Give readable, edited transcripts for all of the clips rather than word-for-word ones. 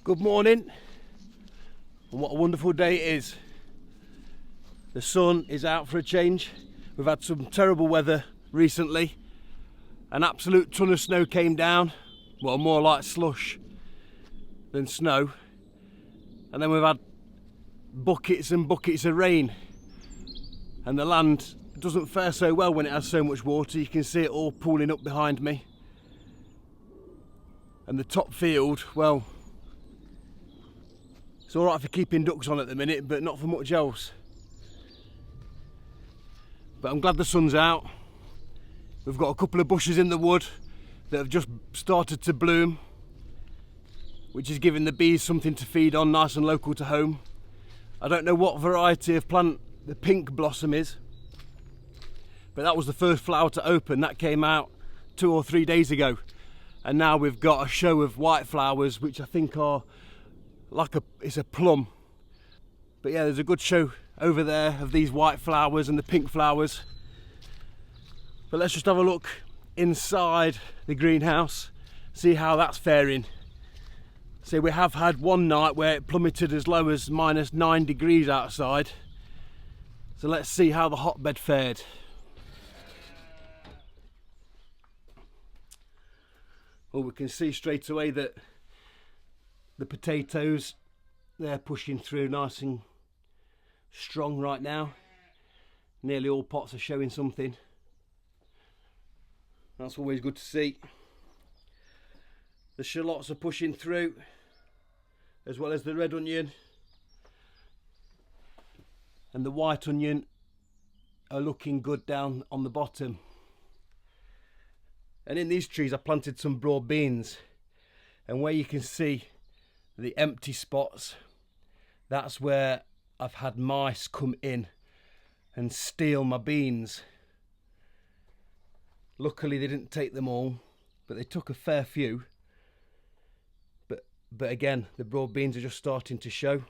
Good morning, and what a wonderful day it is. The sun is out for a change. We've had some terrible weather recently. An absolute ton of snow came down, well, more like slush than snow. And then we've had buckets and buckets of rain. And the land doesn't fare so well when it has so much water. You can see it all pooling up behind me. And the top field, well, it's all right for keeping ducks on at the minute, but not for much else. But I'm glad the sun's out. We've got a couple of bushes in the wood that have just started to bloom, which is giving the bees something to feed on, nice and local to home. I don't know what variety of plant the pink blossom is, but that was the first flower to open. That came out 2 or 3 days ago. And now we've got a show of white flowers, which I think are it's a plum. But yeah, there's a good show over there of these white flowers and the pink flowers. But let's just have a look inside the greenhouse, see how that's faring. So we have had one night where it plummeted as low as -9 degrees outside. So let's see how the hotbed fared. Well, we can see straight away that the potatoes, they're pushing through nice and strong right now. Nearly all pots are showing something. That's always good to see. The shallots are pushing through, as well as the red onion. And the white onion are looking good down on the bottom. And in these trees I planted some broad beans, and where you can see the empty spots, that's where I've had mice come in and steal my beans. Luckily they didn't take them all, but they took a fair few. But again, the broad beans are just starting to show.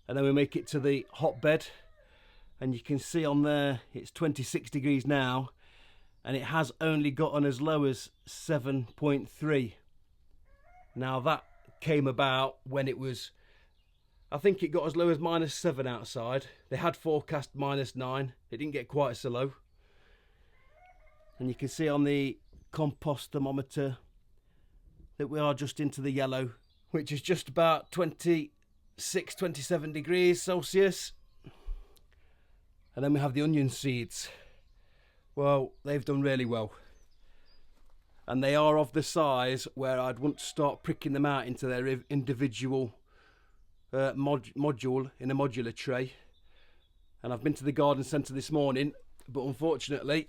And then we make it to the hotbed, and you can see on there it's 26 degrees now, and it has only gotten as low as 7.3. Now that came about when it was, I think it got as low as -7 outside. They had forecast -9. It didn't get quite so low. And you can see on the compost thermometer that we are just into the yellow, which is just about 26, 27 degrees Celsius. And then we have the onion seeds. Well, they've done really well. And they are of the size where I'd want to start pricking them out into their individual module in a modular tray. And I've been to the garden centre this morning, but unfortunately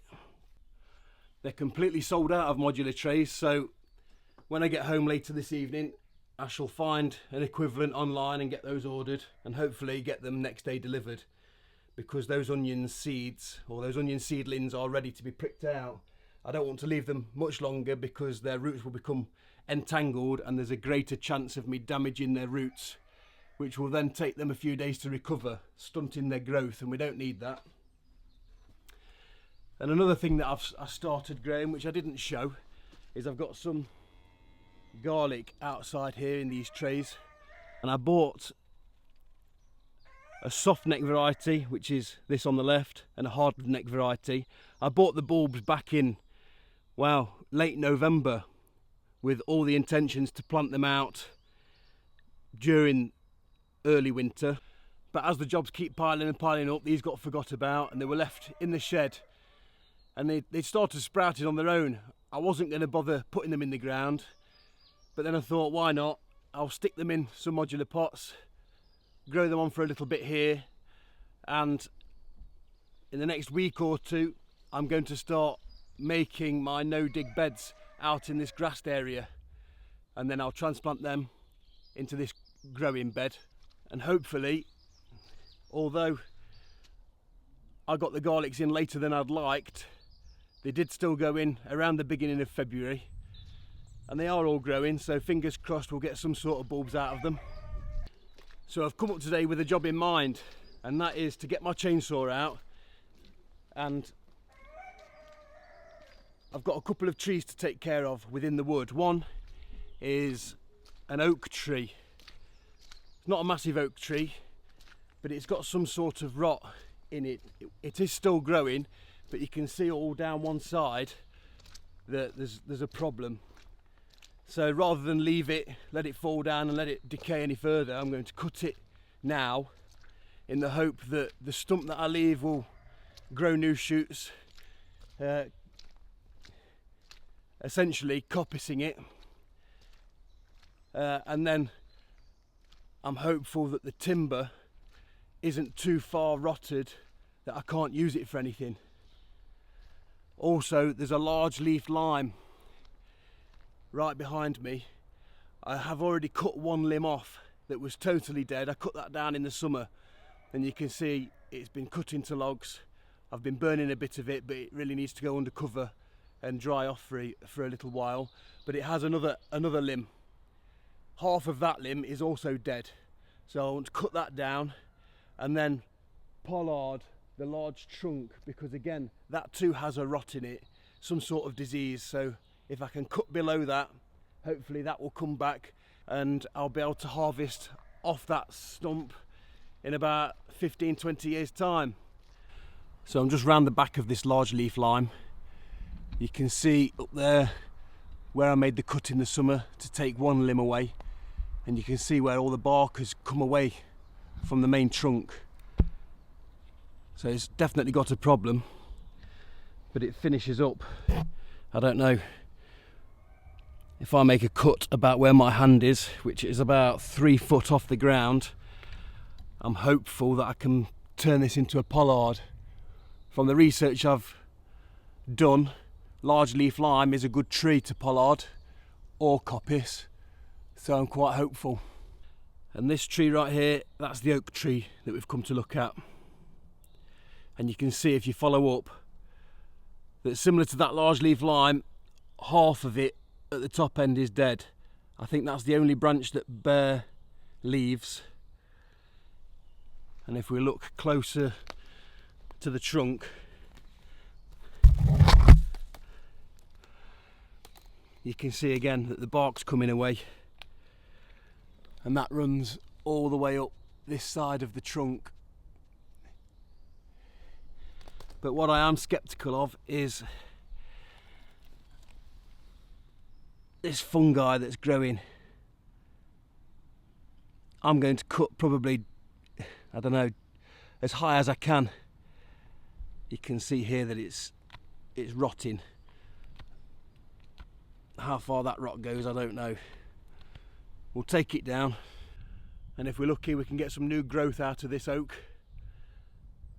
they're completely sold out of modular trays. So when I get home later this evening, I shall find an equivalent online and get those ordered, and hopefully get them next day delivered, because those onion seeds or those onion seedlings are ready to be pricked out. I don't want to leave them much longer because their roots will become entangled, and there's a greater chance of me damaging their roots, which will then take them a few days to recover, stunting their growth, and we don't need that. And another thing that I started growing, which I didn't show, is I've got some garlic outside here in these trays, and I bought a soft neck variety, which is this on the left, and a hard neck variety. I bought the bulbs back in, well, late November, with all the intentions to plant them out during early winter. But as the jobs keep piling and piling up, these got forgot about, and they were left in the shed, and they started sprouting on their own. I wasn't going to bother putting them in the ground, but then I thought, why not? I'll stick them in some modular pots, grow them on for a little bit here, and in the next week or two I'm going to start making my no-dig beds out in this grassed area, and then I'll transplant them into this growing bed. And hopefully, although I got the garlics in later than I'd liked, they did still go in around the beginning of February, and they are all growing, so fingers crossed we'll get some sort of bulbs out of them. So I've come up today with a job in mind, and that is to get my chainsaw out, and I've got a couple of trees to take care of within the wood. One is an oak tree. It's not a massive oak tree, but it's got some sort of rot in it. It is still growing, but you can see all down one side that there's a problem. So rather than leave it, let it fall down and let it decay any further, I'm going to cut it now in the hope that the stump that I leave will grow new shoots, essentially coppicing it, and then I'm hopeful that the timber isn't too far rotted that I can't use it for anything. Also, there's a large leaf lime right behind me. I have already cut one limb off that was totally dead. I cut that down in the summer, and you can see it's been cut into logs. I've been burning a bit of it, but it really needs to go under cover and dry off for a little while. But it has another limb. Half of that limb is also dead, so I want to cut that down and then pollard the large trunk, because again that too has a rot in it, some sort of disease. So if I can cut below that, hopefully that will come back and I'll be able to harvest off that stump in about 15-20 years time. So I'm just round the back of this large leaf lime. You can see up there where I made the cut in the summer to take one limb away, and you can see where all the bark has come away from the main trunk. So it's definitely got a problem, but it finishes up. I don't know if I make a cut about where my hand is, which is about 3 foot off the ground. I'm hopeful that I can turn this into a pollard. From the research I've done, large leaf lime is a good tree to pollard or coppice, so I'm quite hopeful. And this tree right here, that's the oak tree that we've come to look at. And you can see if you follow up that similar to that large leaf lime, half of it at the top end is dead. I think that's the only branch that bear leaves. And if we look closer to the trunk, you can see again that the bark's coming away, and that runs all the way up this side of the trunk. But what I am sceptical of is this fungi that's growing. I'm going to cut probably, I don't know, as high as I can. You can see here that it's rotting. How far that rot goes, I don't know. We'll take it down, and if we're lucky we can get some new growth out of this oak,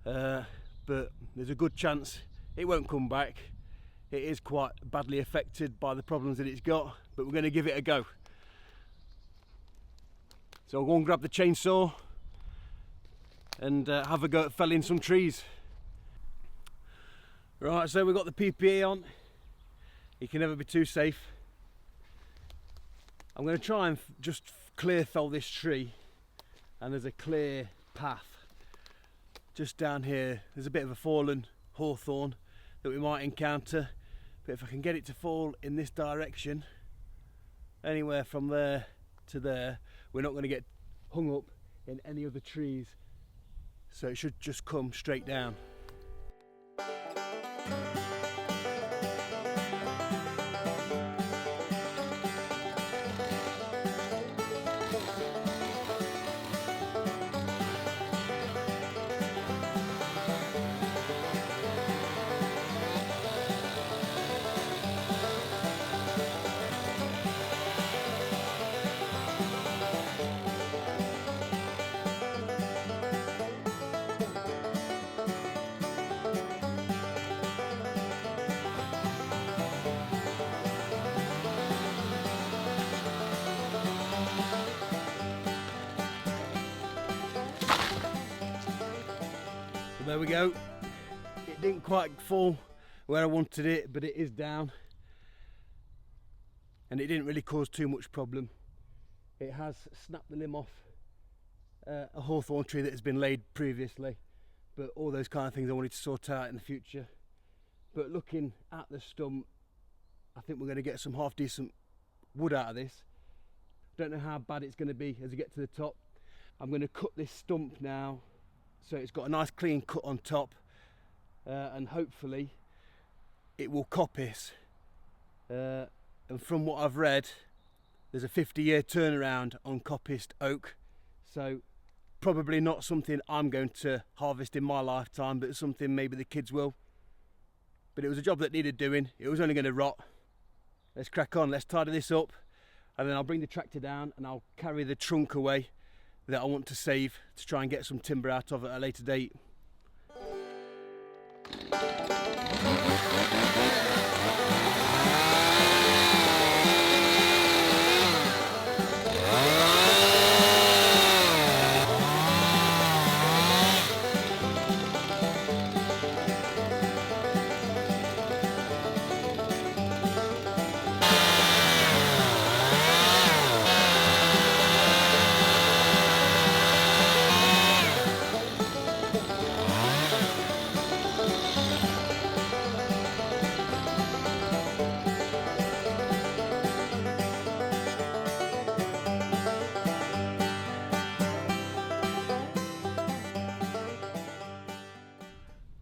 but there's a good chance it won't come back. It is quite badly affected by the problems that it's got, but we're going to give it a go. So I'll go and grab the chainsaw and have a go at felling some trees. Right, so we've got the PPE on. You can never be too safe. I'm going to try and just clear fell this tree, and there's a clear path just down here. There's a bit of a fallen hawthorn that we might encounter, but if I can get it to fall in this direction, anywhere from there to there, we're not going to get hung up in any other trees, so it should just come straight down. There we go. It didn't quite fall where I wanted it, but it is down, and it didn't really cause too much problem. It has snapped the limb off a hawthorn tree that has been laid previously, but all those kind of things I wanted to sort out in the future. But looking at the stump, I think we're going to get some half decent wood out of this. Don't know how bad it's going to be as we get to the top. I'm going to cut this stump now so it's got a nice clean cut on top, and hopefully it will coppice. And from what I've read, there's a 50-year turnaround on coppiced oak, so probably not something I'm going to harvest in my lifetime, but something maybe the kids will. But it was a job that needed doing. It was only going to rot. Let's crack on, let's tidy this up, and then I'll bring the tractor down and I'll carry the trunk away that I want to save to try and get some timber out of at a later date.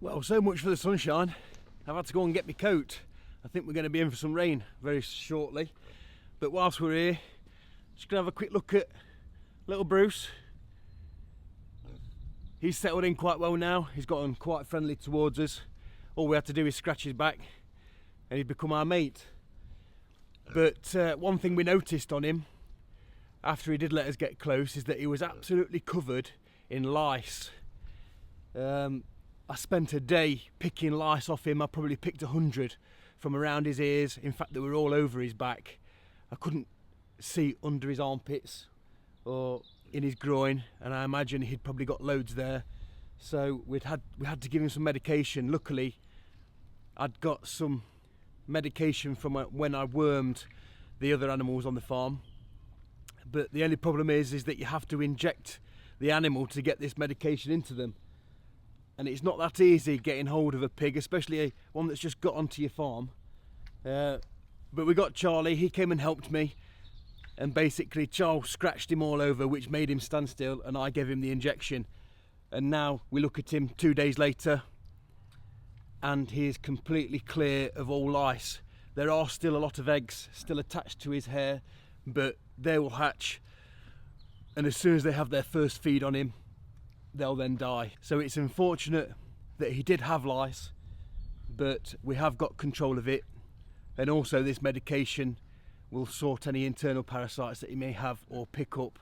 Well, so much for the sunshine. I've had to go and get my coat. I think we're going to be in for some rain very shortly. But whilst we're here, just going to have a quick look at little Bruce. He's settled in quite well now. He's gotten quite friendly towards us. All we had to do is scratch his back and he'd become our mate. But one thing we noticed on him after he did let us get close is that he was absolutely covered in lice. I spent a day picking lice off him. I probably picked 100 from around his ears. In fact, they were all over his back. I couldn't see under his armpits or in his groin, and I imagine he'd probably got loads there. So we had to give him some medication. Luckily, I'd got some medication from when I wormed the other animals on the farm. But the only problem is that you have to inject the animal to get this medication into them. And it's not that easy getting hold of a pig, especially one that's just got onto your farm. But we got Charlie, he came and helped me. And basically Charles scratched him all over, which made him stand still, and I gave him the injection. And now we look at him 2 days later, and he is completely clear of all lice. There are still a lot of eggs still attached to his hair, but they will hatch. And as soon as they have their first feed on him, they'll then die. So it's unfortunate that he did have lice, but we have got control of it, and also this medication will sort any internal parasites that he may have or pick up.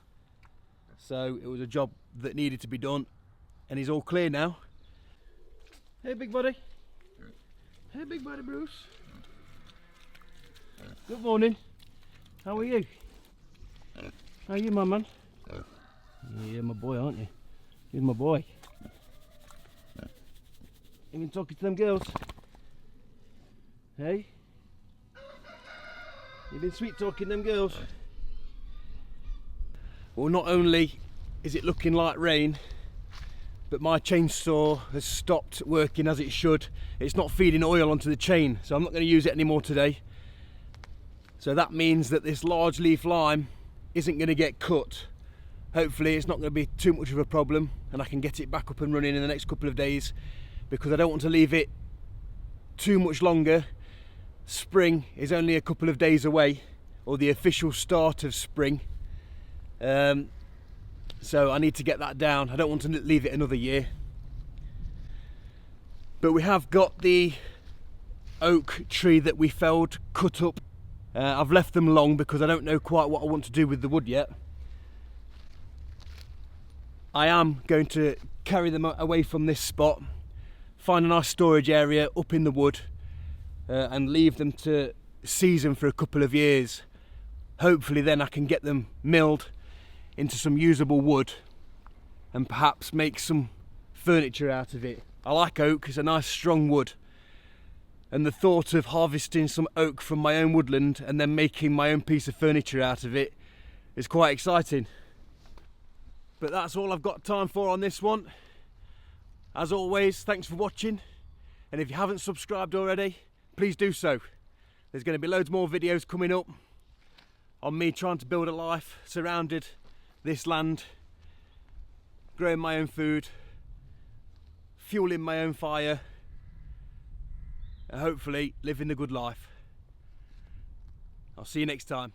So it was a job that needed to be done, and he's all clear now. Hey big buddy. Hey big buddy Bruce. Good morning. How are you? How are you, my man? Yeah, my boy, aren't you? He's my boy. You been talking to them girls? Hey? You been sweet talking them girls? Well, not only is it looking like rain, but my chainsaw has stopped working as it should. It's not feeding oil onto the chain, so I'm not going to use it anymore today. So that means that this large leaf lime isn't going to get cut. Hopefully it's not going to be too much of a problem, and I can get it back up and running in the next couple of days, because I don't want to leave it too much longer. Spring is only a couple of days away, or the official start of spring. So I need to get that down. I don't want to leave it another year. But we have got the oak tree that we felled cut up. I've left them long because I don't know quite what I want to do with the wood yet. I am going to carry them away from this spot, find a nice storage area up in the wood, and leave them to season for a couple of years. Hopefully then I can get them milled into some usable wood and perhaps make some furniture out of it. I like oak, it's a nice strong wood, and the thought of harvesting some oak from my own woodland and then making my own piece of furniture out of it is quite exciting. But that's all I've got time for on this one. As always, thanks for watching, and if you haven't subscribed already, please do so. There's going to be loads more videos coming up. on me trying to build a life surrounded this land, growing my own food, fueling my own fire, and hopefully living the good life. I'll see you next time.